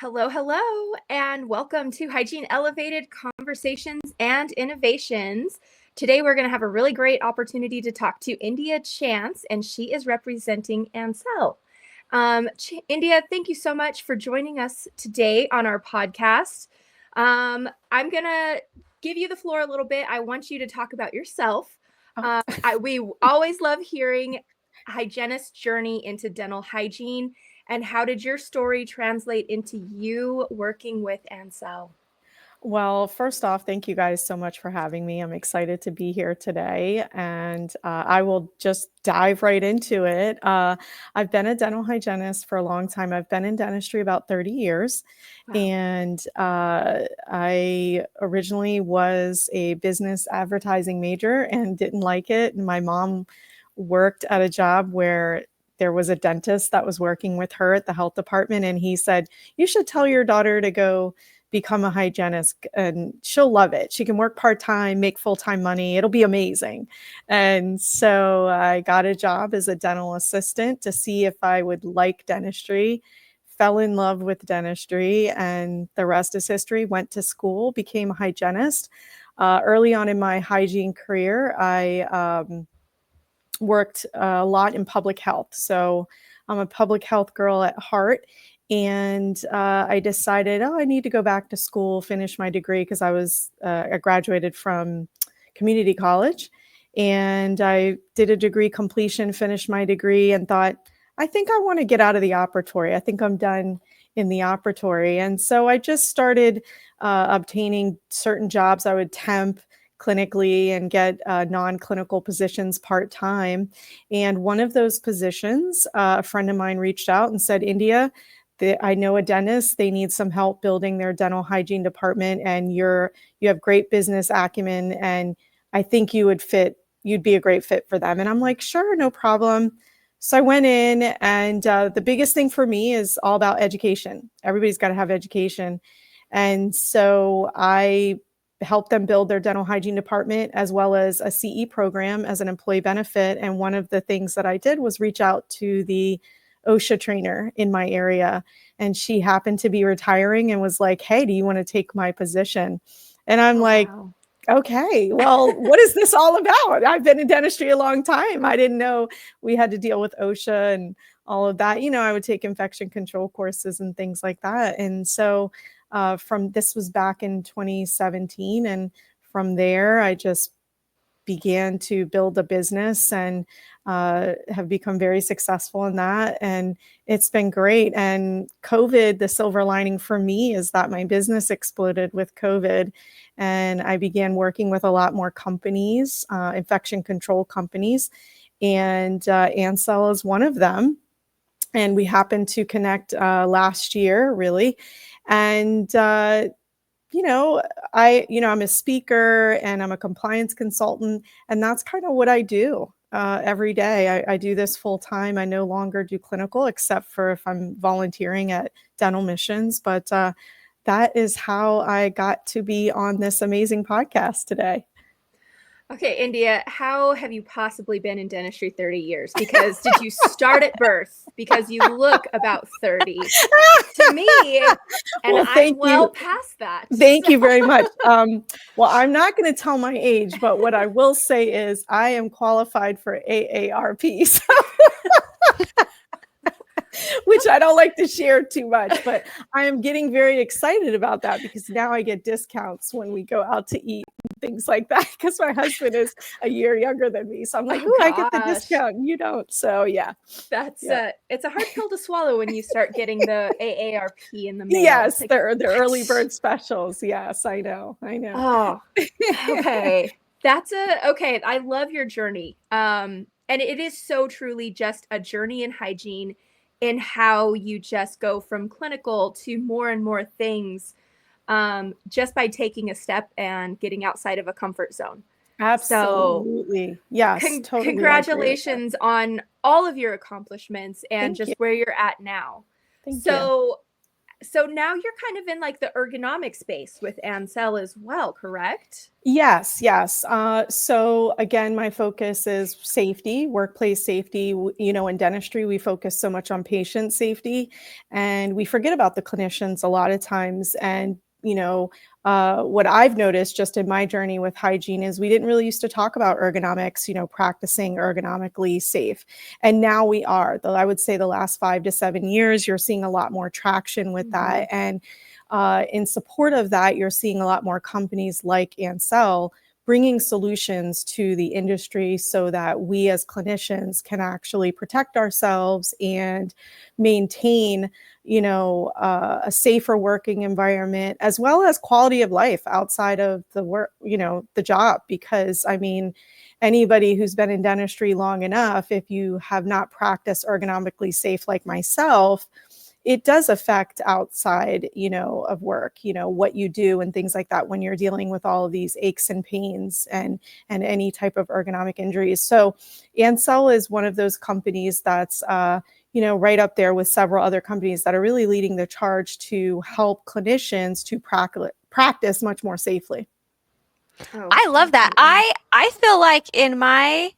Hello, hello, and welcome to Hygiene Elevated Conversations and Innovations. Today, we're going to have a really great opportunity to talk to India Chance, and she is representing Ansell. India, thank you so much for joining us today on our podcast. I'm going to give you the floor a little bit. I want you to talk about yourself. We always love hearing hygienist's journey into dental hygiene. And how did your story translate into you working with Ansell? Well, first off, thank you guys so much for having me. I'm excited to be here today, and I will just dive right into it. I've been a dental hygienist for a long time. I've been in dentistry about 30 years, Wow. and I originally was a business advertising major and didn't like it. And my mom worked at a job where there was a dentist that was working with her at the health department, and he said, "You should tell your daughter to go become a hygienist and she'll love it. She can work part-time, make full-time money. It'll be amazing." And so I got a job as a dental assistant to see if I would like dentistry, fell in love with dentistry, and the rest is history. Went to school, became a hygienist. Early on in my hygiene career, I worked a lot in public health. So I'm a public health girl at heart. And I decided, I need to go back to school, finish my degree, because I graduated from community college. And I did a degree completion, finished my degree, and thought, I think I want to get out of the operatory. I think I'm done in the operatory. And so I just started obtaining certain jobs. I would temp clinically and get non-clinical positions part-time. And one of those positions, a friend of mine reached out and said, "India, I know a dentist, they need some help building their dental hygiene department, and you have great business acumen, and I think you'd be a great fit for them." And I'm like, "Sure, no problem." So I went in, and the biggest thing for me is all about education. Everybody's got to have education. And so I helped them build their dental hygiene department, as well as a CE program as an employee benefit. And one of the things that I did was reach out to the OSHA trainer in my area. And she happened to be retiring and was like, "Hey, do you want to take my position?" And I'm like, Wow. "Okay, well, what is this all about? I've been in dentistry a long time. I didn't know we had to deal with OSHA and all of that." I would take infection control courses and things like that. And so this was back in 2017. And from there, I just began to build a business and have become very successful in that. And it's been great. And COVID, the silver lining for me is that my business exploded with COVID. And I began working with a lot more companies, infection control companies. And Ansell is one of them. And we happened to connect last year, really. And I'm a speaker and I'm a compliance consultant, and that's kind of what I do every day. I do this full time. I no longer do clinical, except for if I'm volunteering at dental missions. But that is how I got to be on this amazing podcast today. Okay, India, how have you possibly been in dentistry 30 years? Because did you start at birth? Because you look about 30 to me, and Well, I'm thank you. past that. Thank you very much. Well, I'm not going to tell my age, but what I will say is I am qualified for AARP, which I don't like to share too much, but I am getting very excited about that because now I get discounts when we go out to eat and things like that, because my husband is a year younger than me. So I'm like, "Ooh, I get the discount and you don't." So yeah. That's it's a hard pill to swallow when you start getting the AARP in the mail. Yes, like, they're early bird specials. Yes, I know. Oh, okay. Okay. I love your journey. And it is so truly just a journey in hygiene, in how you just go from clinical to more and more things, just by taking a step and getting outside of a comfort zone. Absolutely. So, Yes, totally. congratulations on all of your accomplishments and Thank just you. where you're at now. Thank you. So, So now you're kind of in like the ergonomic space with Ansell as well, correct? Yes, yes. So again, my focus is safety, workplace safety. You know, in dentistry, we focus so much on patient safety, and we forget about the clinicians a lot of times. And what I've noticed just in my journey with hygiene is we didn't really used to talk about ergonomics. Practicing ergonomically safe, and now we are. Though I would say the last 5 to 7 years, you're seeing a lot more traction with that, and in support of that, you're seeing a lot more companies like Ansell bringing solutions to the industry so that we as clinicians can actually protect ourselves and maintain, a safer working environment as well as quality of life outside of the work, the job. Because I mean, anybody who's been in dentistry long enough, if you have not practiced ergonomically safe like myself, it does affect outside, of work, what you do and things like that when you're dealing with all of these aches and pains and any type of ergonomic injuries. So Ansell is one of those companies that's, right up there with several other companies that are really leading the charge to help clinicians to practice much more safely. Oh, I love that. absolutely. I feel like in my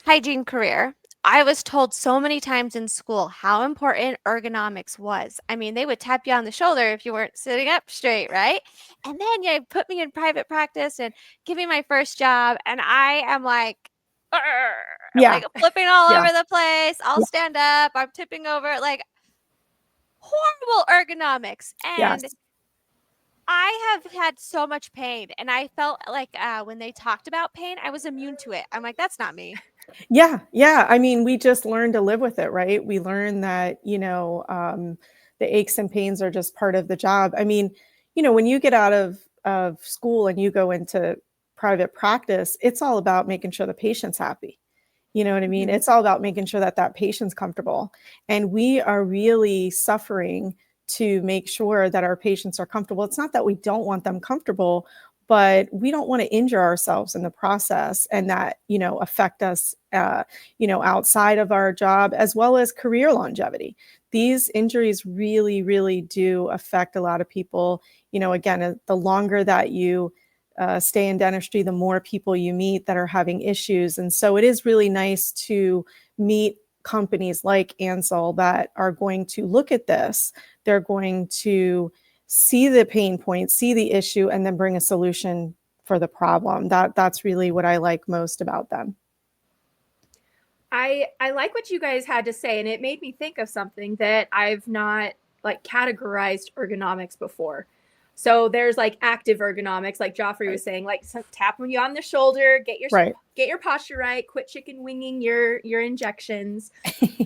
hygiene career, I was told so many times in school how important ergonomics was. I mean, they would tap you on the shoulder if you weren't sitting up straight, right? And then you put me in private practice and give me my first job, and I am like, "Arr," Yeah, like flipping all yeah, over the place. I'll yeah, stand up. I'm tipping over, like horrible ergonomics. And yes. I have had so much pain, and I felt like when they talked about pain, I was immune to it. I'm like, that's not me. Yeah, yeah. I mean, we just learn to live with it, right? We learn that, the aches and pains are just part of the job. I mean, when you get out of school and you go into private practice, it's all about making sure the patient's happy. You know what I mean? Mhm. It's all about making sure that that patient's comfortable. And we are really suffering to make sure that our patients are comfortable. It's not that we don't want them comfortable, but we don't want to injure ourselves in the process and that, affect us, outside of our job as well as career longevity. These injuries really, really do affect a lot of people. Again, the longer that you stay in dentistry, the more people you meet that are having issues. And so it is really nice to meet companies like Ansell that are going to look at this. They're going to see the pain point, see the issue, and then bring a solution for the problem. That's really what I like most about them. I like what you guys had to say, and it made me think of something that I've not like categorized ergonomics before. So there's like active ergonomics, like Joffrey Right. was saying, like tapping you on the shoulder, Right. get your posture right, quit chicken winging your injections.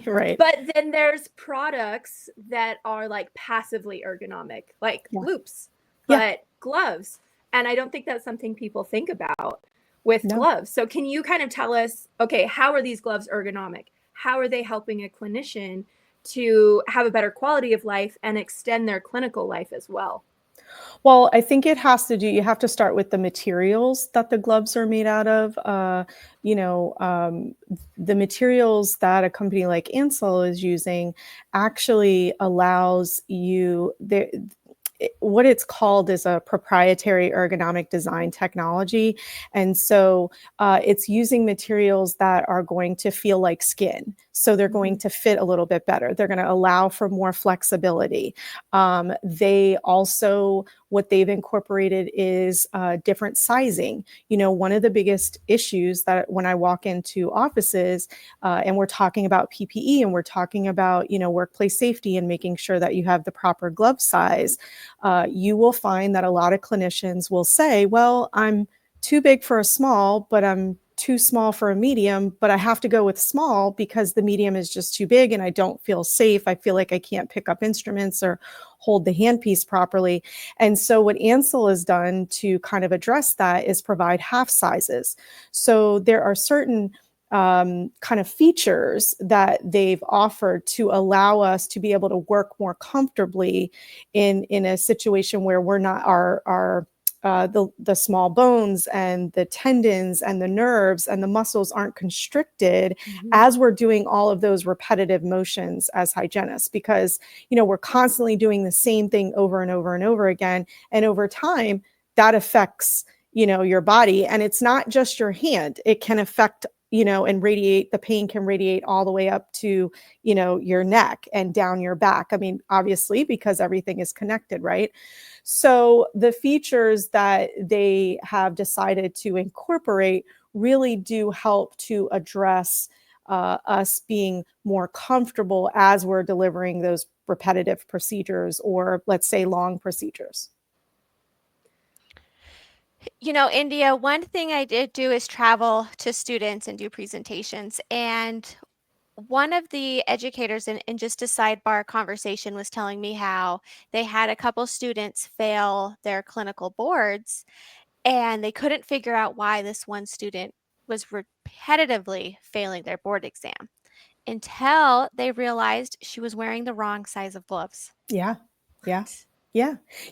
Right. But then there's products that are like passively ergonomic, like Yeah. loops, Yeah. but gloves. And I don't think that's something people think about with No. gloves. So can you kind of tell us, okay, how are these gloves ergonomic? How are they helping a clinician to have a better quality of life and extend their clinical life as well? Well, I think it has to do, you have to start with the materials that the gloves are made out of. You know, um, the materials that a company like Ansell is using actually allows you, what it's called is a proprietary ergonomic design technology. And so it's using materials that are going to feel like skin. So they're going Mhm. to fit a little bit better. They're going to allow for more flexibility. They also, what they've incorporated is different sizing. One of the biggest issues that when I walk into offices and we're talking about PPE and we're talking about, workplace safety and making sure that you have the proper glove size, you will find that a lot of clinicians will say, well, I'm too big for a small, but I'm too small for a medium, but I have to go with small because the medium is just too big and I don't feel safe. I feel like I can't pick up instruments or hold the handpiece properly. And so what Ansell has done to kind of address that is provide half sizes. So there are certain kind of features that they've offered to allow us to be able to work more comfortably in a situation where we're not, our the small bones and the tendons and the nerves and the muscles aren't constricted as we're doing all of those repetitive motions as hygienists, because, we're constantly doing the same thing over and over and over again. And over time, that affects, your body. And it's not just your hand. It can affect, and radiate, the pain can radiate all the way up to, your neck and down your back. I mean, obviously, because everything is connected, right? So the features that they have decided to incorporate really do help to address us being more comfortable as we're delivering those repetitive procedures, or let's say long procedures. India, one thing I did do is travel to students and do presentations. And one of the educators in just a sidebar conversation was telling me how they had a couple students fail their clinical boards, and they couldn't figure out why this one student was repetitively failing their board exam until they realized she was wearing the wrong size of gloves. Yeah.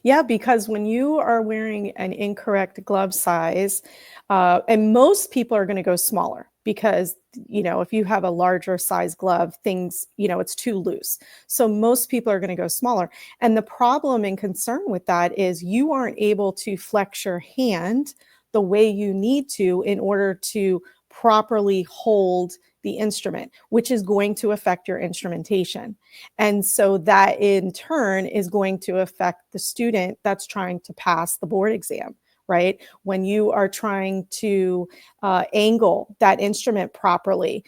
Yeah, because when you are wearing an incorrect glove size, and most people are going to go smaller because, if you have a larger size glove, things, it's too loose. So most people are going to go smaller. And the problem and concern with that is you aren't able to flex your hand the way you need to in order to properly hold the instrument, which is going to affect your instrumentation. And so that in turn is going to affect the student that's trying to pass the board exam, right? When you are trying to angle that instrument properly,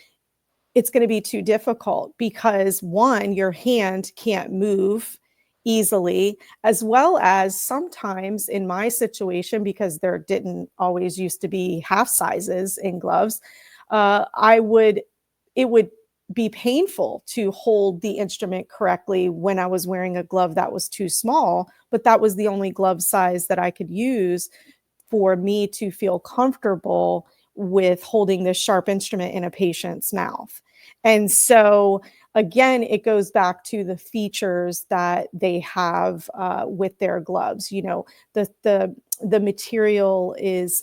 it's going to be too difficult because, one, your hand can't move easily, as well as sometimes in my situation, because there didn't always used to be half sizes in gloves, it would be painful to hold the instrument correctly when I was wearing a glove that was too small, but that was the only glove size that I could use for me to feel comfortable with holding this sharp instrument in a patient's mouth. And so again, it goes back to the features that they have with their gloves. The material is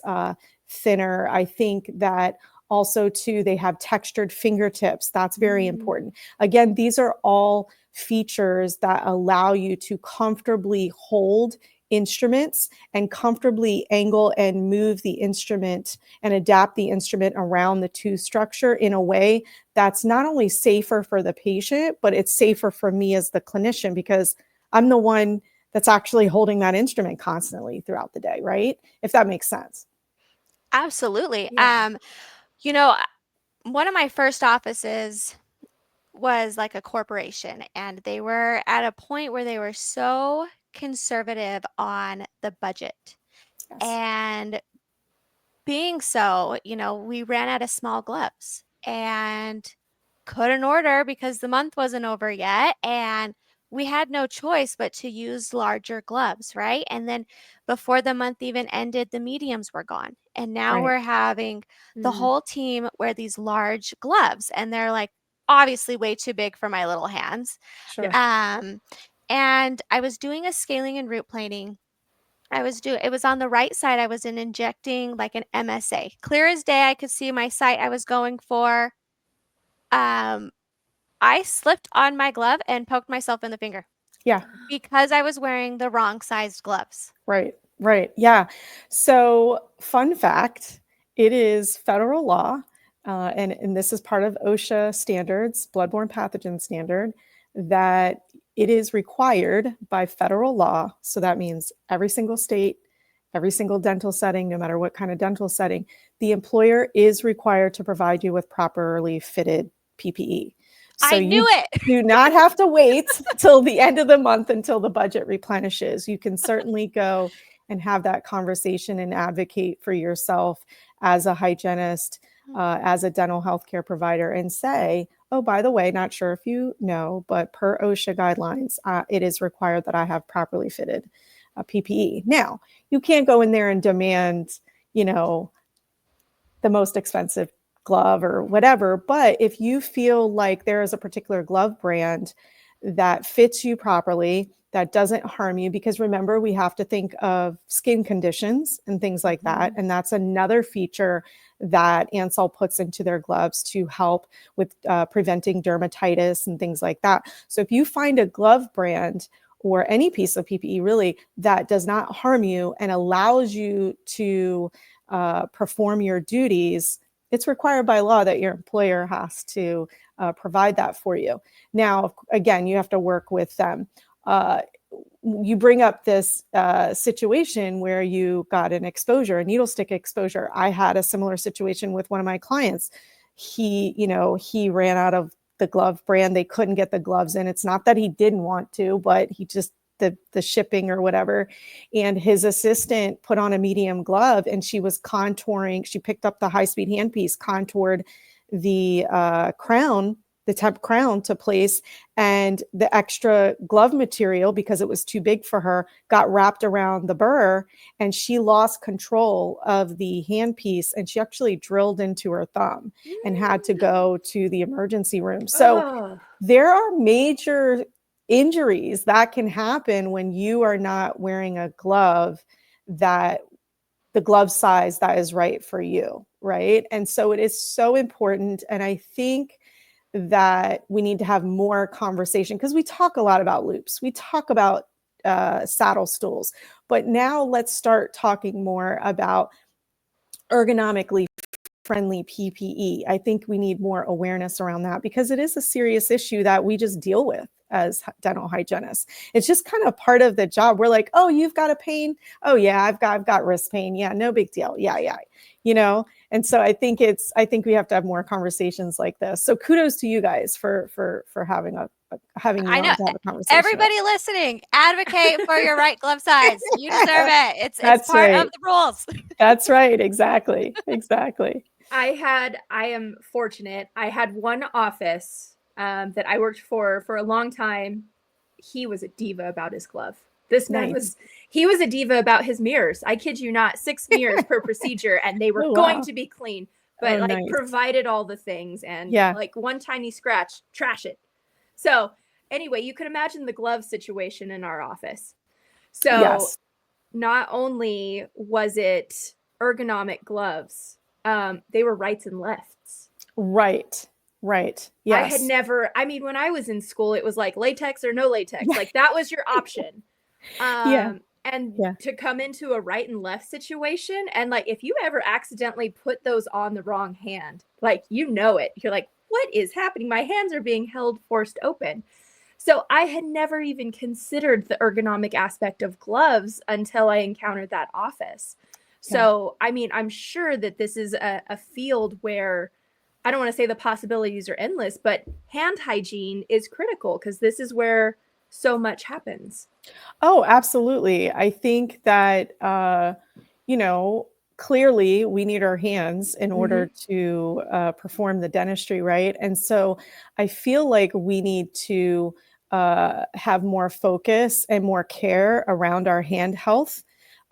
thinner. I think that also, too, they have textured fingertips. That's very important. Again, these are all features that allow you to comfortably hold instruments and comfortably angle and move the instrument and adapt the instrument around the tooth structure in a way that's not only safer for the patient, but it's safer for me as the clinician, because I'm the one that's actually holding that instrument constantly throughout the day, right? If that makes sense. Absolutely. Yeah. One of my first offices was like a corporation, and they were at a point where they were so conservative on the budget. Yes. And being so, we ran out of small gloves and couldn't order because the month wasn't over yet. And we had no choice but to use larger gloves, right? And then before the month even ended, the mediums were gone. And now Right. we're having the whole team wear these large gloves, and they're like obviously way too big for my little hands. Sure. And I was doing a scaling and root planing. It was on the right side. I was injecting like an MSA. Clear as day, I could see my site I was going for. I slipped on my glove and poked myself in the finger. Yeah. Because I was wearing the wrong sized gloves. Right. Yeah. So, fun fact, it is federal law, and this is part of OSHA standards, bloodborne pathogen standard, that it is required by federal law. So that means every single state, every single dental setting, no matter what kind of dental setting, the employer is required to provide you with properly fitted PPE. So I knew it. do not have to wait till the end of the month until the budget replenishes. You can certainly go and have that conversation and advocate for yourself as a hygienist, as a dental healthcare provider, and say, oh, by the way, not sure if you know, but per OSHA guidelines, it is required that I have properly fitted PPE. Now, you can't go in there and demand, the most expensive glove or whatever. But if you feel like there is a particular glove brand that fits you properly, that doesn't harm you. Because remember, we have to think of skin conditions and things like that. And that's another feature that Ansell puts into their gloves to help with preventing dermatitis and things like that. So if you find a glove brand or any piece of PPE really that does not harm you and allows you to perform your duties, it's required by law that your employer has to provide that for you. Now, again, you have to work with them. You bring up this situation where you got an exposure, a needle stick exposure. I had a similar situation with one of my clients. He ran out of the glove brand. They couldn't get the gloves in. It's not that he didn't want to, but he just, the shipping or whatever. And his assistant put on a medium glove and she was contouring. She picked up the high-speed handpiece, contoured the crown, the temp crown to place, and the extra glove material, because it was too big for her, got wrapped around the burr, and she lost control of the handpiece, and she actually drilled into her thumb and had to go to the emergency room. So there are major injuries that can happen when you are not wearing a glove, that the glove size that is right for you, right? And so it is so important. And I think that we need to have more conversation, because we talk a lot about loops. We talk about saddle stools, but now let's start talking more about ergonomically friendly PPE. I think we need more awareness around that, because it is a serious issue that we just deal with as dental hygienists. It's just kind of part of the job. We're like, oh, you've got a pain. Oh yeah, I've got wrist pain. Yeah, no big deal. Yeah. And so I think we have to have more conversations like this. So kudos to you guys for having me I know. on to have a conversation. Everybody listening, advocate for your right glove size. You deserve it. It's part right. of the rules. That's right. Exactly. I am fortunate. I had one office that I worked for a long time. He was a diva about his glove. This man he was a diva about his mirrors. I kid you not, 6 mirrors per procedure, and they were going to be clean, but provided all the things, and like one tiny scratch, trash it. So anyway, you could imagine the glove situation in our office. So not only was it ergonomic gloves, they were rights and lefts. Right. Yes. I had never, when I was in school, it was like latex or no latex. Like that was your option. To come into a right and left situation, and like if you ever accidentally put those on the wrong hand, like it. You're like, what is happening? My hands are being held forced open. So I had never even considered the ergonomic aspect of gloves until I encountered that office. So, I'm sure that this is a field where, I don't want to say the possibilities are endless, but hand hygiene is critical, because this is where so much happens. Oh, absolutely. I think that, clearly we need our hands in order to perform the dentistry, right? And so I feel like we need to have more focus and more care around our hand health.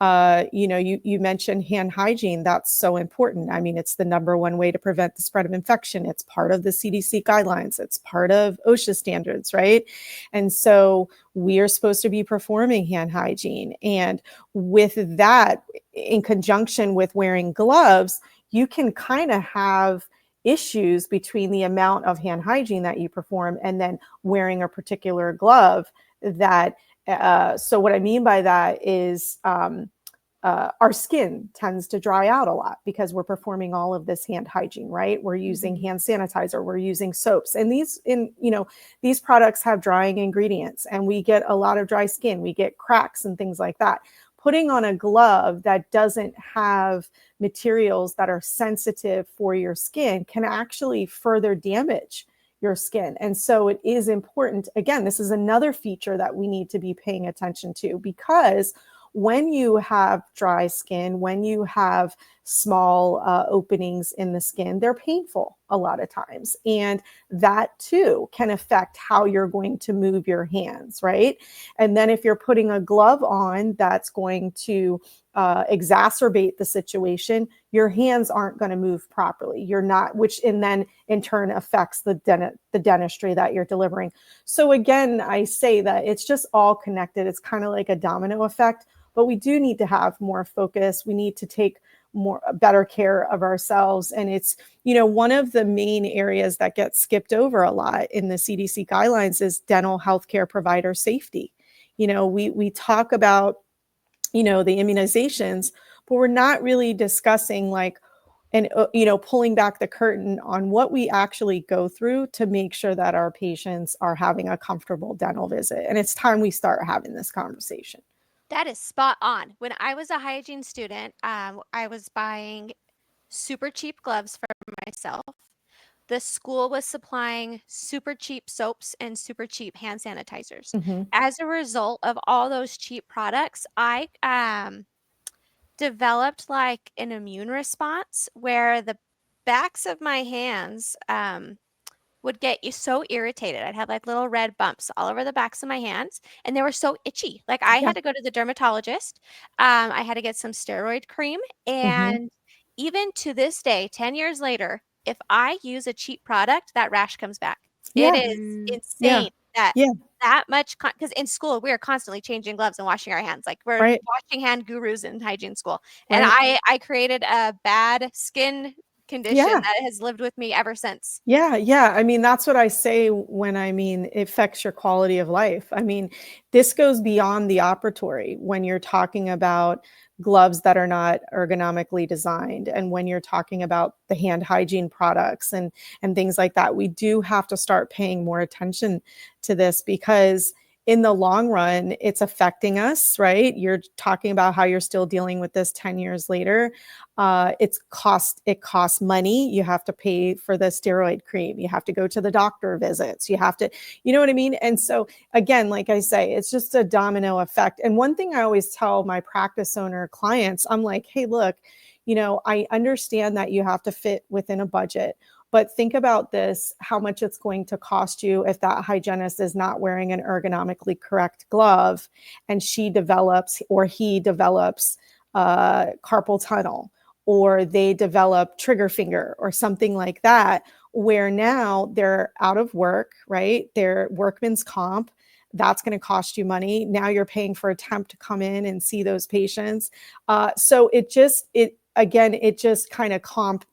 You mentioned hand hygiene. That's so important. It's the number one way to prevent the spread of infection. It's part of the CDC guidelines. It's part of OSHA standards, right? And so we are supposed to be performing hand hygiene. And with that, in conjunction with wearing gloves, you can kind of have issues between the amount of hand hygiene that you perform and then wearing a particular glove that so what I mean by that is our skin tends to dry out a lot because we're performing all of this hand hygiene, right? We're using hand sanitizer, we're using soaps, and these products have drying ingredients, and we get a lot of dry skin, we get cracks and things like that. Putting on a glove that doesn't have materials that are sensitive for your skin can actually further damage your skin. And so it is important. Again, this is another feature that we need to be paying attention to, because when you have dry skin, when you have small openings in the skin. They're painful a lot of times. And that too can affect how you're going to move your hands, right? And then if you're putting a glove on, that's going to exacerbate the situation. Your hands aren't going to move properly. You're not, which and then in turn affects the dentistry that you're delivering. So again, I say that it's just all connected. It's kind of like a domino effect, but we do need to have more focus. We need to take better care of ourselves. And it's, one of the main areas that gets skipped over a lot in the CDC guidelines is dental healthcare provider safety. We talk about, the immunizations, but we're not really discussing and pulling back the curtain on what we actually go through to make sure that our patients are having a comfortable dental visit. And it's time we start having this conversation. That is spot on. When I was a hygiene student, I was buying super cheap gloves for myself. The school was supplying super cheap soaps and super cheap hand sanitizers. Mm-hmm. As a result of all those cheap products, I developed like an immune response where the backs of my hands would get you so irritated. I'd have like little red bumps all over the backs of my hands, and they were so itchy. Like I Yeah. had to go to the dermatologist. I had to get some steroid cream. Mm-hmm. And even to this day, 10 years later, if I use a cheap product, that rash comes back. It Yeah. is Yeah. insane that Yeah. that much, because in school, we are constantly changing gloves and washing our hands. Like we're Right. washing hand gurus in hygiene school. And Right. I created a bad skin condition Yeah. that has lived with me ever since. Yeah, yeah. I mean, that's what I say when it affects your quality of life. I mean, this goes beyond the operatory when you're talking about gloves that are not ergonomically designed, and when you're talking about the hand hygiene products and things like that. We do have to start paying more attention to this, because in the long run, it's affecting us, right? You're talking about how you're still dealing with this 10 years later. It costs money. You have to pay for the steroid cream. You have to go to the doctor visits. You have to, you know what I mean? And so again, like I say, it's just a domino effect. And one thing I always tell my practice owner clients, I'm like, hey, look, I understand that you have to fit within a budget, but think about this, how much it's going to cost you if that hygienist is not wearing an ergonomically correct glove and she develops or he develops carpal tunnel, or they develop trigger finger or something like that, where now they're out of work, right? They're workman's comp. That's going to cost you money. Now you're paying for a temp to come in and see those patients. So it just kind of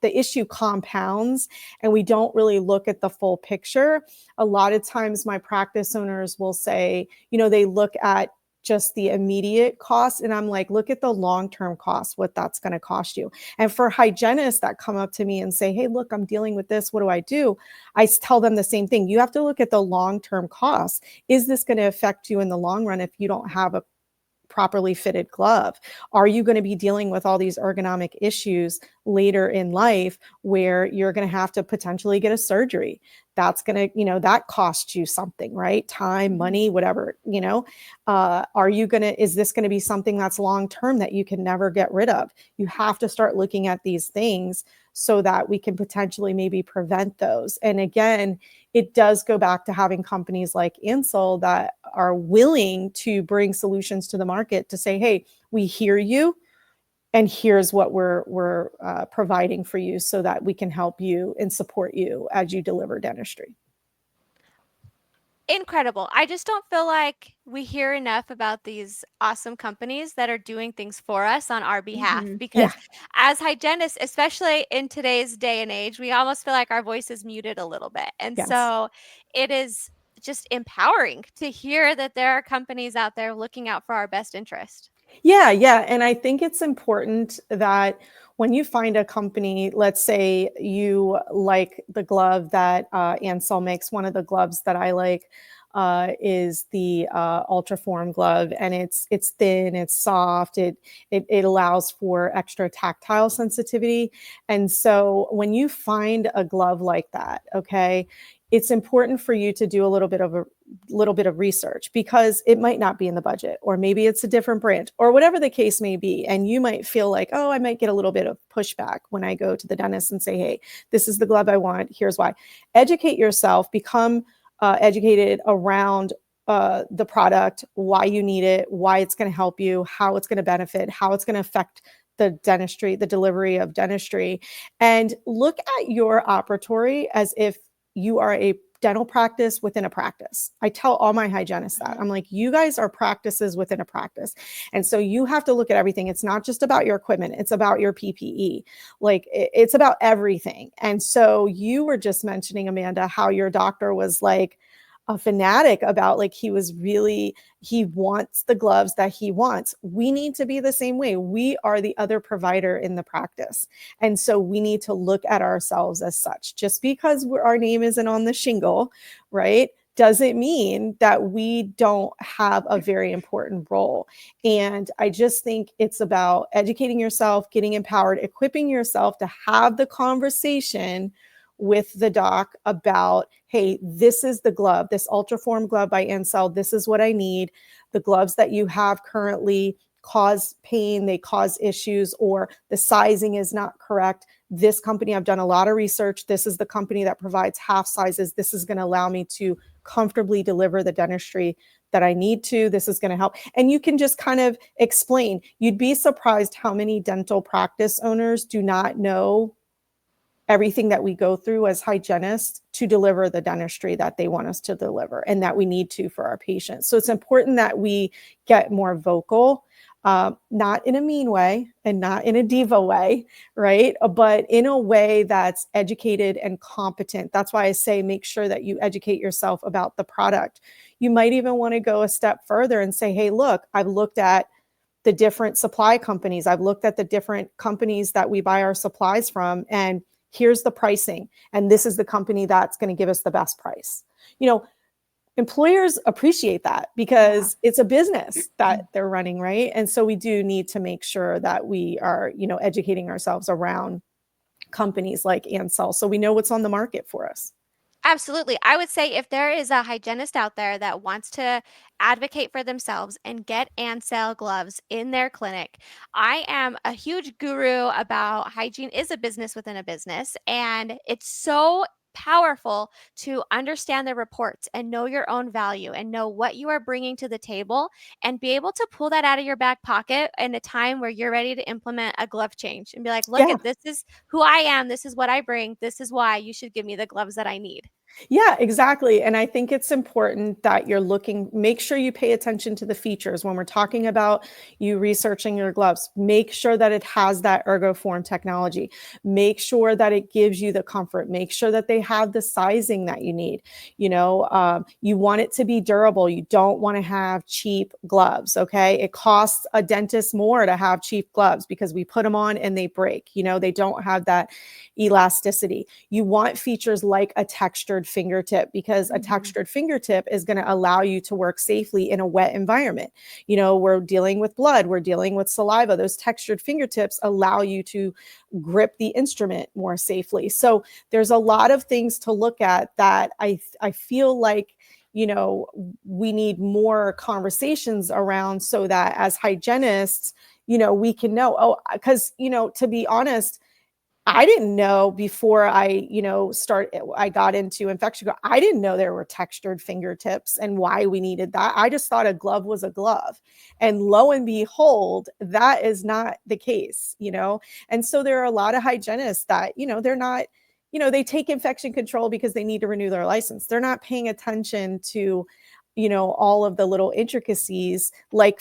the issue compounds, and we don't really look at the full picture. A lot of times my practice owners will say, they look at just the immediate cost. And I'm like, look at the long-term cost, what that's going to cost you. And for hygienists that come up to me and say, hey, look, I'm dealing with this, what do I do? I tell them the same thing. You have to look at the long-term cost. Is this going to affect you in the long run if you don't have a properly fitted glove? Are you going to be dealing with all these ergonomic issues later in life where you're going to have to potentially get a surgery? That's going to, that costs you something, right? Time, money, whatever, is this going to be something that's long-term that you can never get rid of? You have to start looking at these things so that we can potentially maybe prevent those. And again, it does go back to having companies like Ansell that are willing to bring solutions to the market to say, hey, we hear you, and here's what we're providing for you so that we can help you and support you as you deliver dentistry. Incredible. I just don't feel like we hear enough about these awesome companies that are doing things for us on our behalf. Because as hygienists, especially in today's day and age, we almost feel like our voice is muted a little bit. And so it is just empowering to hear that there are companies out there looking out for our best interest. Yeah, yeah. And I think it's important that when you find a company, let's say you like the glove that Ansell makes. One of the gloves that I like is the Ultraform glove, and it's thin, it's soft, it allows for extra tactile sensitivity. And so when you find a glove like that, okay, it's important for you to do a little bit of a little bit of research, because it might not be in the budget, or maybe it's a different brand, or whatever the case may be. And you might feel like, oh, I might get a little bit of pushback when I go to the dentist and say, hey, this is the glove I want. Here's why. Educate yourself, become educated around the product, why you need it, why it's going to help you, how it's going to benefit, how it's going to affect the dentistry, the delivery of dentistry. And look at your operatory as if you are a dental practice within a practice. I tell all my hygienists that. I'm like, you guys are practices within a practice. And so you have to look at everything. It's not just about your equipment. It's about your PPE. Like, it's about everything. And so you were just mentioning, Amanda, how your doctor was like a fanatic about, like, he wants the gloves that he wants. We need to be the same way. We are the other provider in the practice. And so we need to look at ourselves as such. Just because our name isn't on the shingle, right, doesn't mean that we don't have a very important role. And I just think it's about educating yourself, getting empowered, equipping yourself to have the conversation with the doc about, hey, this is the glove, this Ultraform glove by Ansell. This is what I need. The gloves that you have currently cause pain, they cause issues, or the sizing is not correct. This company, I've done a lot of research. This is the company that provides half sizes. This is going to allow me to comfortably deliver the dentistry that I need to. This is going to help. And you can just kind of explain. You'd be surprised how many dental practice owners do not know everything that we go through as hygienists to deliver the dentistry that they want us to deliver and that we need to for our patients. So it's important that we get more vocal, not in a mean way and not in a diva way, right? But in a way that's educated and competent. That's why I say, make sure that you educate yourself about the product. You might even want to go a step further and say, hey, look, I've looked at the different supply companies. I've looked at the different companies that we buy our supplies from, and here's the pricing. And this is the company that's going to give us the best price. You know, employers appreciate that because it's a business that they're running, right? And so we do need to make sure that we are, you know, educating ourselves around companies like Ansell, so we know what's on the market for us. Absolutely. I would say if there is a hygienist out there that wants to advocate for themselves and get Ansell gloves in their clinic, I am a huge guru about hygiene is a business within a business. And it's so powerful to understand the reports and know your own value and know what you are bringing to the table and be able to pull that out of your back pocket in a time where you're ready to implement a glove change and be like, look Yeah. at this is who I am. This is what I bring. This is why you should give me the gloves that I need. Yeah, exactly. And I think it's important that you're looking, make sure you pay attention to the features when we're talking about you researching your gloves. Make sure that it has that ergoform technology. Make sure that it gives you the comfort. Make sure that they have the sizing that you need. You know, you want it to be durable. You don't want to have cheap gloves. Okay. It costs a dentist more to have cheap gloves because we put them on and they break. You know, they don't have that elasticity. You want features like a textured fingertip because a textured fingertip is going to allow you to work safely in a wet environment. You know, we're dealing with blood, we're dealing with saliva. Those textured fingertips allow you to grip the instrument more safely. So there's a lot of things to look at that I feel like, you know, we need more conversations around so that as hygienists, you know, we can know, oh, because, you know, to be honest, I didn't know before I, you know, I got into infection. I didn't know there were textured fingertips and why we needed that. I just thought a glove was a glove. And lo and behold, that is not the case, you know? And so there are a lot of hygienists that, you know, they're not, you know, they take infection control because they need to renew their license. They're not paying attention to, you know, all of the little intricacies like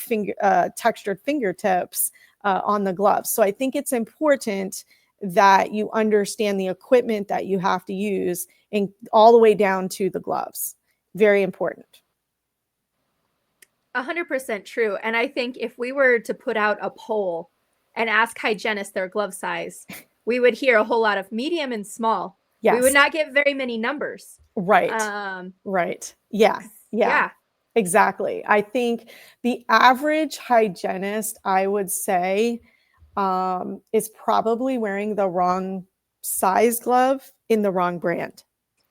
textured fingertips on the gloves. So I think it's important that you understand the equipment that you have to use and all the way down to the gloves. Very important. 100% true. And I think if we were to put out a poll and ask hygienists their glove size, we would hear a whole lot of medium and small. Yes. We would not get very many numbers. Right. Right. Yeah. Yeah. Exactly. I think the average hygienist, I would say, is probably wearing the wrong size glove in the wrong brand.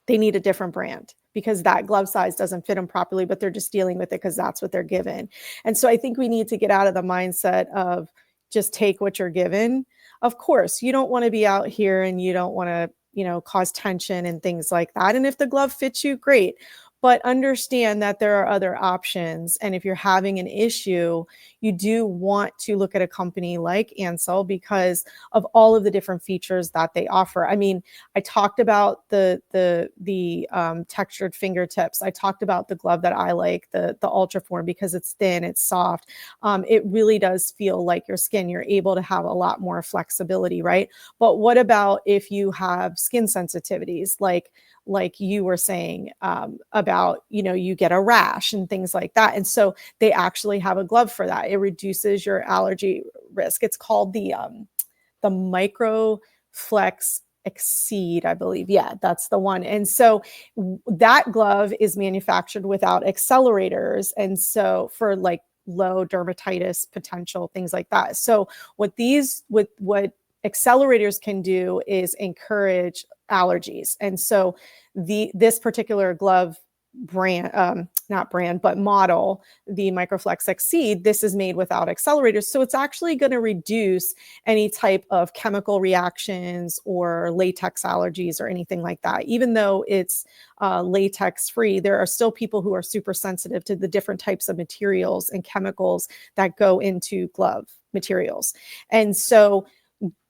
They need a different brand. because that glove size doesn't fit them properly, but they're just dealing with it because that's what they're given. And so I think we need to get out of the mindset of just take what you're given. Of course, you don't want to be out here and you don't want to, cause tension and things like that. And if the glove fits you, great. But understand that there are other options. And if you're having an issue, you do want to look at a company like Ansell because of all of the different features that they offer. I mean, I talked about the textured fingertips. I talked about the glove that I like, the Ultraform, because it's thin, it's soft. It really does feel like your skin. You're able to have a lot more flexibility, right? But what about if you have skin sensitivities, like you were saying about, you get a rash and things like that. And so they actually have a glove for that. It reduces your allergy risk. It's called the Microflex Exceed, I believe. Yeah, that's the one. And so that glove is manufactured without accelerators. And so for like low dermatitis potential, things like that. So what accelerators can do is encourage allergies. And so this particular glove brand, not brand, but model, the Microflex Exceed, this is made without accelerators. So it's actually going to reduce any type of chemical reactions or latex allergies or anything like that. Even though it's latex free, there are still people who are super sensitive to the different types of materials and chemicals that go into glove materials. And so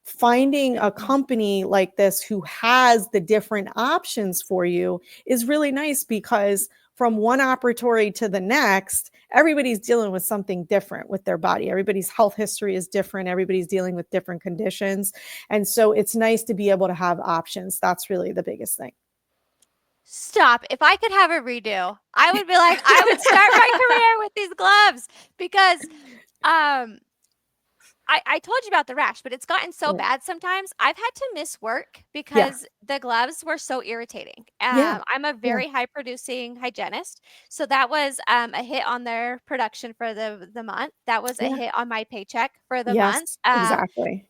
finding a company like this who has the different options for you is really nice, because from one operatory to the next, everybody's dealing with something different with their body. Everybody's health history is different. Everybody's dealing with different conditions. And so it's nice to be able to have options. That's really the biggest thing. Stop. If I could have a redo, I would be like, I would start my career with these gloves because I told you about the rash, but it's gotten so bad sometimes. I've had to miss work because the gloves were so irritating. I'm a very high producing hygienist. So that was a hit on their production for the month. That was a hit on my paycheck for the month. Exactly.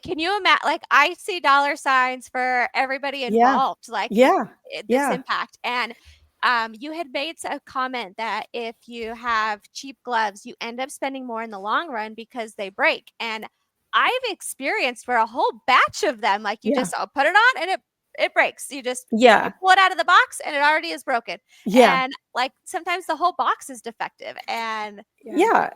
Can you imagine? Like, I see dollar signs for everybody involved, like this impact. And you had made a comment that if you have cheap gloves, you end up spending more in the long run because they break. And I've experienced for a whole batch of them, like you just put it on and it breaks. You just you pull it out of the box and it already is broken. And like sometimes the whole box is defective. And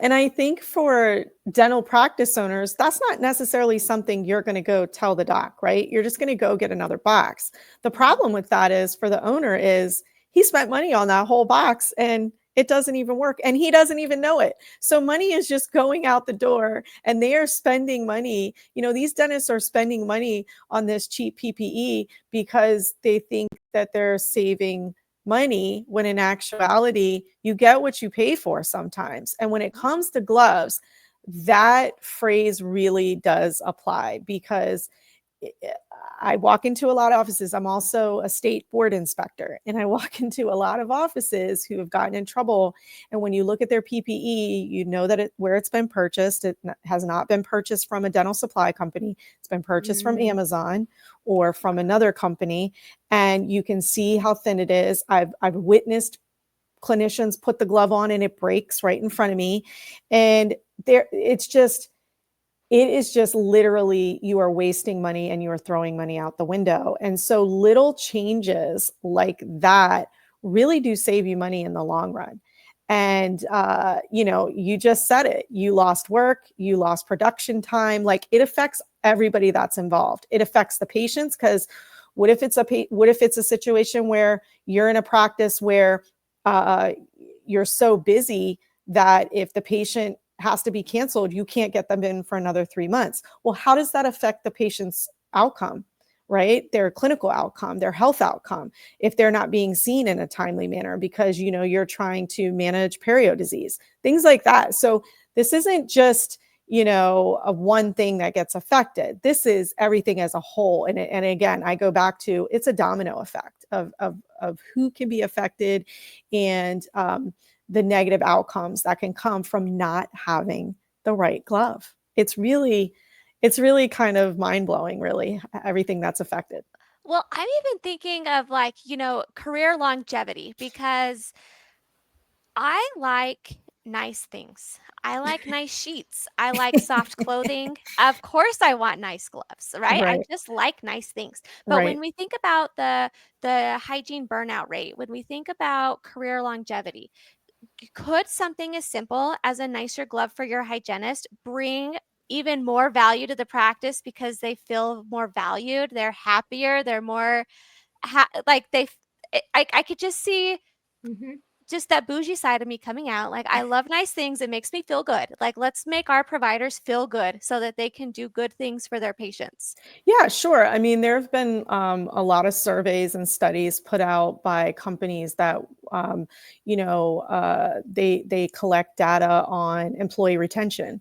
and I think for dental practice owners, that's not necessarily something you're going to go tell the doc, right? You're just going to go get another box. The problem with that is for the owner is he spent money on that whole box and it doesn't even work and he doesn't even know it. So money is just going out the door and they are spending money. These dentists are spending money on this cheap PPE because they think that they're saving money, when in actuality, you get what you pay for sometimes. And when it comes to gloves, that phrase really does apply, because I walk into a lot of offices. I'm also a state board inspector, and I walk into a lot of offices who have gotten in trouble. And when you look at their PPE, you know that where it's been purchased, it has not been purchased from a dental supply company. It's been purchased from Amazon or from another company. And you can see how thin it is. I've witnessed clinicians put the glove on and it breaks right in front of me. And it is just literally, you are wasting money and you are throwing money out the window. And so little changes like that really do save you money in the long run. And, you just said it, you lost work, you lost production time. Like, it affects everybody that's involved. It affects the patients, because what if it's a situation where you're in a practice where you're so busy that if the patient has to be canceled, you can't get them in for another 3 months. Well, how does that affect the patient's outcome, right? Their clinical outcome, their health outcome, if they're not being seen in a timely manner because, you're trying to manage perio disease, things like that. So this isn't just, a one thing that gets affected. This is everything as a whole. And again, I go back to, it's a domino effect of who can be affected and, the negative outcomes that can come from not having the right glove. It's really kind of mind-blowing, really, everything that's affected. Well, I'm even thinking of like, career longevity because I like nice things. I like nice sheets. I like soft clothing. Of course I want nice gloves, right? I Right, just like nice things. But when right. we think about the hygiene burnout rate, when we think about career longevity, could something as simple as a nicer glove for your hygienist bring even more value to the practice because they feel more valued, they're happier, they're more like I could just see Mhm. just that bougie side of me coming out. Like, I love nice things. It makes me feel good. Like, let's make our providers feel good so that they can do good things for their patients. Yeah, sure. I mean, there have been a lot of surveys and studies put out by companies that, they collect data on employee retention,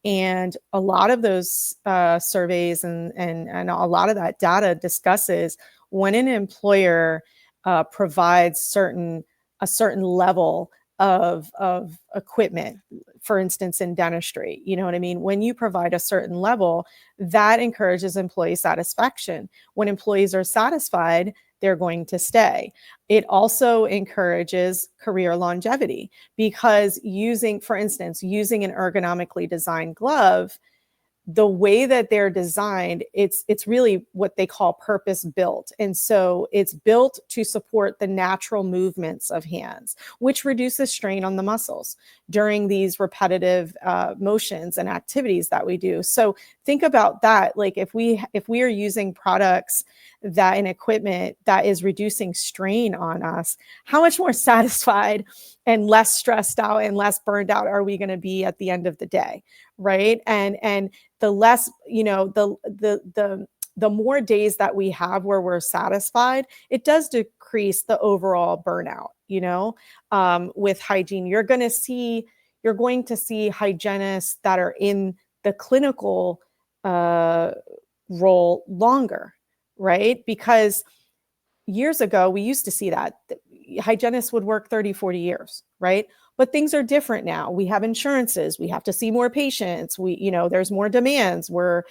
and a lot of those surveys and a lot of that data discusses when an employer provides a certain level of equipment, for instance, in dentistry. You know what I mean? When you provide a certain level, that encourages employee satisfaction. When employees are satisfied, they're going to stay. It also encourages career longevity because for instance, using an ergonomically designed glove, the way that they're designed, it's really what they call purpose built. And so it's built to support the natural movements of hands, which reduces strain on the muscles during these repetitive motions and activities that we do. So think about that. Like if we are using products that and equipment that is reducing strain on us, how much more satisfied and less stressed out and less burned out are we going to be at the end of the day? Right. And the less, the more days that we have where we're satisfied, it does decrease the overall burnout. With hygiene, you're going to see hygienists that are in the clinical uh, role longer, right? Because years ago, we used to see that hygienists would work 30, 40 years, right? But things are different now. We have insurances. We have to see more patients. There's more demands. We're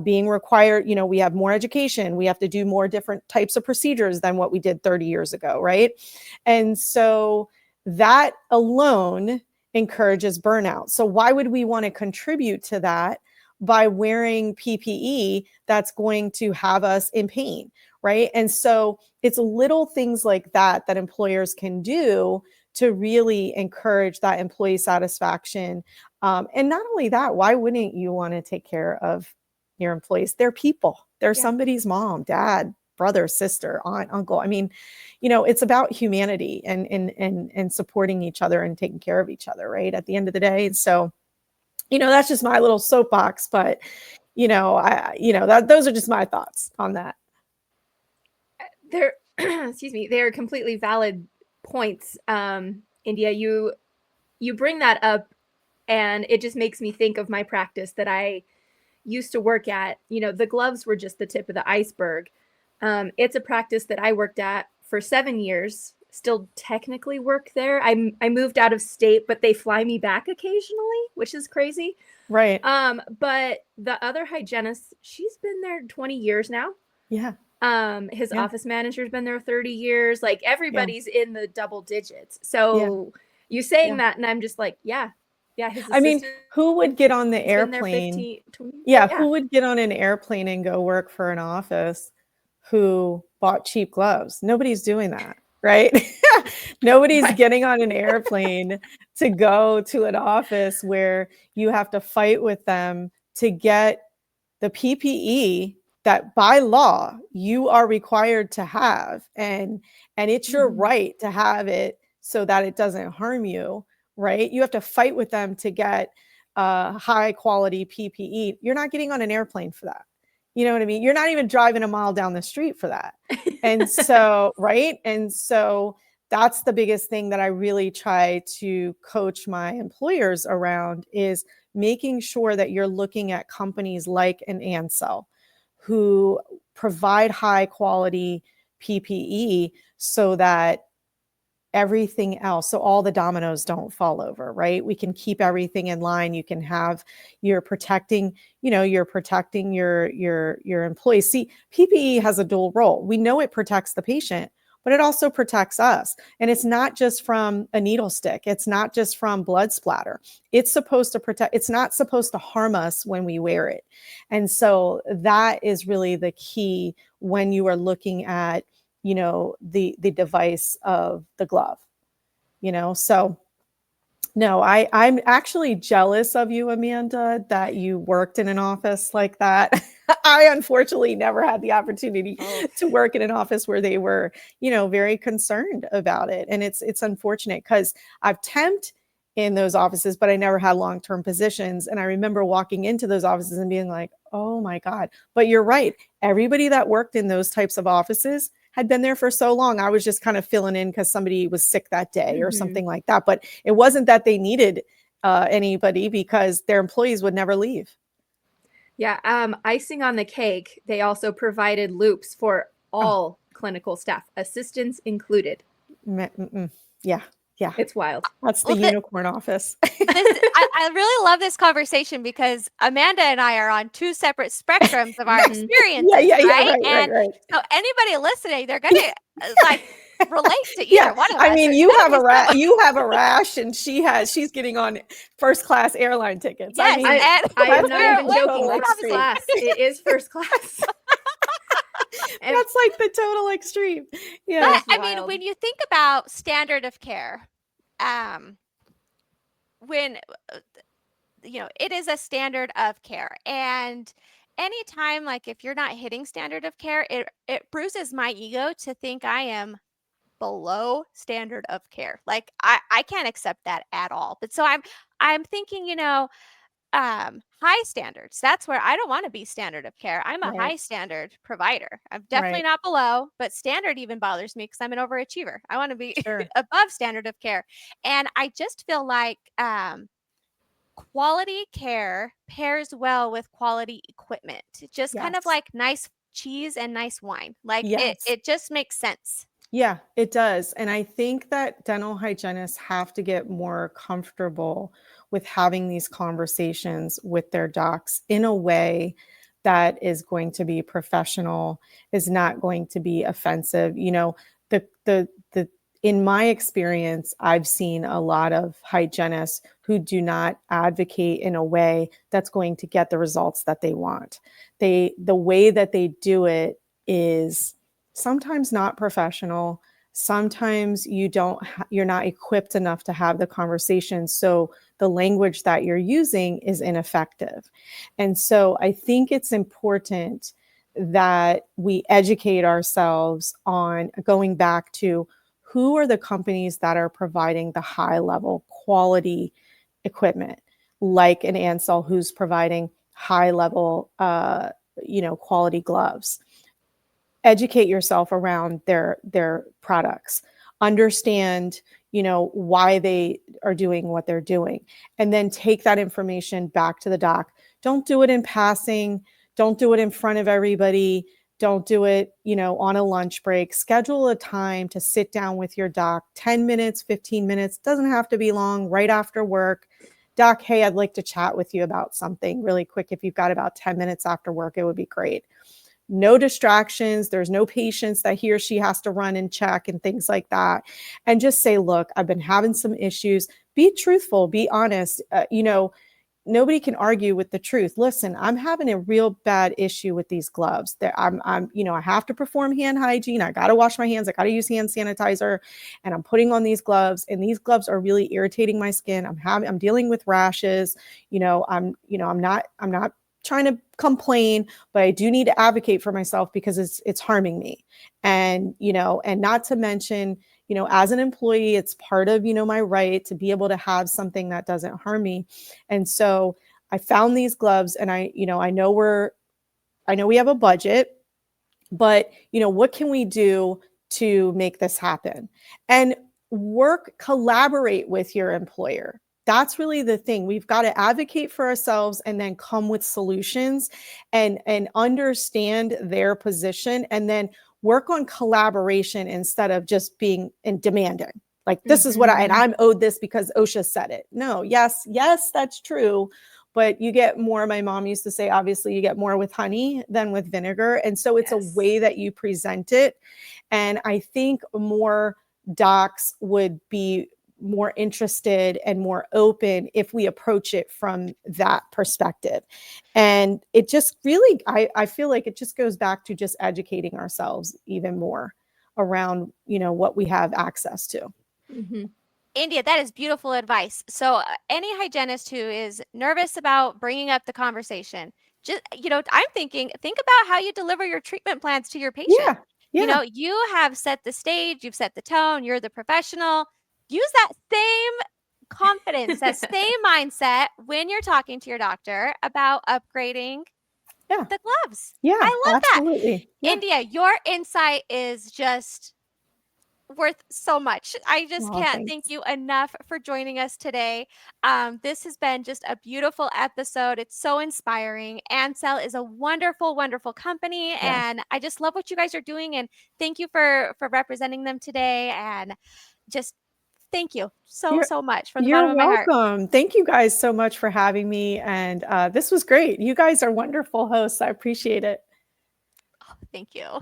being required, we have more education. We have to do more different types of procedures than what we did 30 years ago, right? And so that alone encourages burnout. So why would we want to contribute to that by wearing PPE that's going to have us in pain, right? And so it's little things like that that employers can do to really encourage that employee satisfaction. And not only that, why wouldn't you want to take care of your employees? They're people. They're Yeah. somebody's mom, dad, brother, sister, aunt, uncle. I mean, it's about humanity and supporting each other and taking care of each other, right? At the end of the day. So, that's just my little soapbox, but those are just my thoughts on that. They're excuse me, they're completely valid points. India, you bring that up, and it just makes me think of my practice that I used to work at. The gloves were just the tip of the iceberg. It's a practice that I worked at for 7 years. Still technically work there. I moved out of state, but they fly me back occasionally, which is crazy. Right. But the other hygienist, she's been there 20 years now. Yeah. His Yeah. office manager's been there 30 years. Like Yeah. everybody's in the double digits. Yeah. So you saying Yeah. that, and I'm just like, yeah, his I mean, assistant who would get on the has been there airplane? 15, 20. Yeah, Yeah. who would get on an airplane and go work for an office who bought cheap gloves? Nobody's doing that, right? Nobody's Right. getting on an airplane to go to an office where you have to fight with them to get the PPE that by law you are required to have, and it's your Mhm. right to have it so that it doesn't harm you, right? You have to fight with them to get high quality PPE. You're not getting on an airplane for that. You know what I mean? You're not even driving a mile down the street for that. And so, right? And so that's the biggest thing that I really try to coach my employers around is making sure that you're looking at companies like an Ansell who provide high quality PPE so that everything else, so all the dominoes don't fall over, right? We can keep everything in line. You can have, you're protecting, you're protecting your employees. See, PPE has a dual role. We know it protects the patient, but it also protects us. And it's not just from a needle stick. It's not just from blood splatter. It's supposed to protect, it's not supposed to harm us when we wear it. And so that is really the key when you are looking at, the device of the glove, so no, I'm actually jealous of you, Amanda, that you worked in an office like that. I unfortunately never had the opportunity to work in an office where they were, very concerned about it. And it's unfortunate because I've temped in those offices, but I never had long-term positions. And I remember walking into those offices and being like, oh my God. But you're right. Everybody that worked in those types of offices had been there for so long. I was just kind of filling in because somebody was sick that day or something like that. But it wasn't that they needed anybody, because their employees would never leave. Yeah. Icing on the cake, they also provided loops for all clinical staff, assistants included. Yeah. Yeah. It's wild. That's the unicorn office. I really love this conversation because Amanda and I are on two separate spectrums of our experiences, right? So anybody listening, they're going to like relate to either one of us. I mean, you have a rash and she's getting on first class airline tickets. Yes, I mean, I am not even joking. First class. It is first class. That's like the total extreme. Yeah. But, I mean, when you think about standard of care, when it is a standard of care, and anytime, like, if you're not hitting standard of care, it bruises my ego to think I am below standard of care. Like, I can't accept that at all. But so I'm thinking, high standards. That's where I don't want to be standard of care. I'm a high standard provider. I'm definitely not below, but standard even bothers me because I'm an overachiever. I want to be above standard of care. And I just feel like quality care pairs well with quality equipment. Just kind of like nice cheese and nice wine. Like it just makes sense. Yeah, it does. And I think that dental hygienists have to get more comfortable with having these conversations with their docs in a way that is going to be professional, is not going to be offensive. In my experience, I've seen a lot of hygienists who do not advocate in a way that's going to get the results that they want. The way that they do it is sometimes not professional. Sometimes you're not equipped enough to have the conversation. So the language that you're using is ineffective. And so I think it's important that we educate ourselves on going back to who are the companies that are providing the high level quality equipment, like an Ansell who's providing high level, quality gloves. Educate yourself around their products, understand, why they are doing what they're doing, and then take that information back to the doc. Don't do it in passing. Don't do it in front of everybody. Don't do it, on a lunch break. Schedule a time to sit down with your doc, 10 minutes, 15 minutes, doesn't have to be long, right after work. Doc, hey, I'd like to chat with you about something really quick. If you've got about 10 minutes after work, it would be great. No distractions. There's no patients that he or she has to run and check and things like that. And just say, look, I've been having some issues. Be truthful, be honest. Nobody can argue with the truth. Listen, I'm having a real bad issue with these gloves. I have to perform hand hygiene. I got to wash my hands. I got to use hand sanitizer, and I'm putting on these gloves, and these gloves are really irritating my skin. I'm dealing with rashes. I'm not trying to complain, but I do need to advocate for myself because it's harming me. And not to mention, as an employee, it's part of, my right to be able to have something that doesn't harm me. And so I found these gloves, and I know we have a budget, but what can we do to make this happen? And collaborate with your employer. That's really the thing. We've got to advocate for ourselves and then come with solutions and understand their position, and then work on collaboration instead of just being and demanding. Like, this is what and Mhm. I'm owed this because OSHA said it. No, yes, that's true. But you get more, my mom used to say, obviously, you get more with honey than with vinegar. And so it's a Yes. way that you present it. And I think more docs would be more interested and more open if we approach it from that perspective. And it just really, I feel like it just goes back to just educating ourselves even more around, what we have access to. Mhm. India, that is beautiful advice. So, any hygienist who is nervous about bringing up the conversation, just, I'm thinking, think about how you deliver your treatment plans to your patient. Yeah. You have set the stage, you've set the tone, you're the professional. Use that same confidence, that same mindset when you're talking to your doctor about upgrading Yeah. the gloves. Yeah, I love that. absolutely. Yeah. India, your insight is just worth so much. I just Oh, can't thank thanks. you enough for joining us today. This has been just a beautiful episode. It's so inspiring. Ansell is a wonderful, wonderful company, Yeah. and I just love what you guys are doing. And thank you for representing them today. And just thank you so You're so much from the you're bottom of my heart. welcome. Thank you guys so much for having me. And this was great. You guys are wonderful hosts. I appreciate it. Oh, thank you.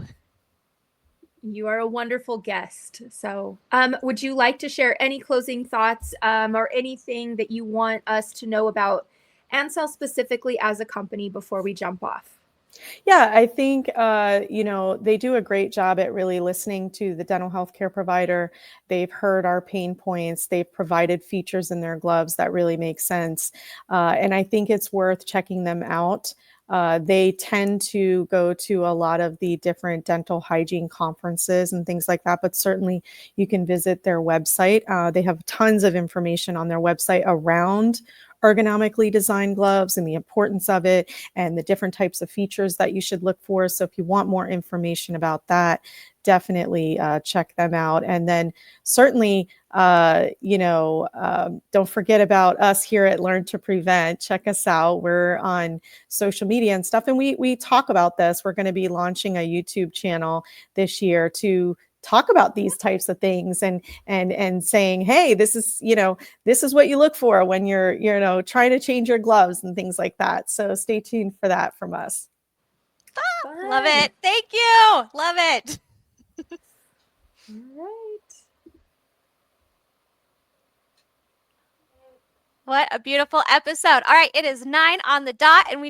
You are a wonderful guest. So, would you like to share any closing thoughts or anything that you want us to know about Ansell specifically as a company before we jump off? Yeah, I think they do a great job at really listening to the dental health care provider. They've heard our pain points. They've provided features in their gloves that really make sense, and I think it's worth checking them out. They tend to go to a lot of the different dental hygiene conferences and things like that, but certainly you can visit their website. They have tons of information on their website around ergonomically designed gloves and the importance of it and the different types of features that you should look for. So if you want more information about that, definitely check them out. And then certainly, don't forget about us here at Learn to Prevent. Check us out. We're on social media and stuff. And we talk about this. We're going to be launching a YouTube channel this year to talk about these types of things and saying, hey, this is what you look for when you're trying to change your gloves and things like that. So stay tuned for that from us. Love Fun. it. Thank you. Love it. All right. What a beautiful episode. All right, it is 9 on the dot, and we know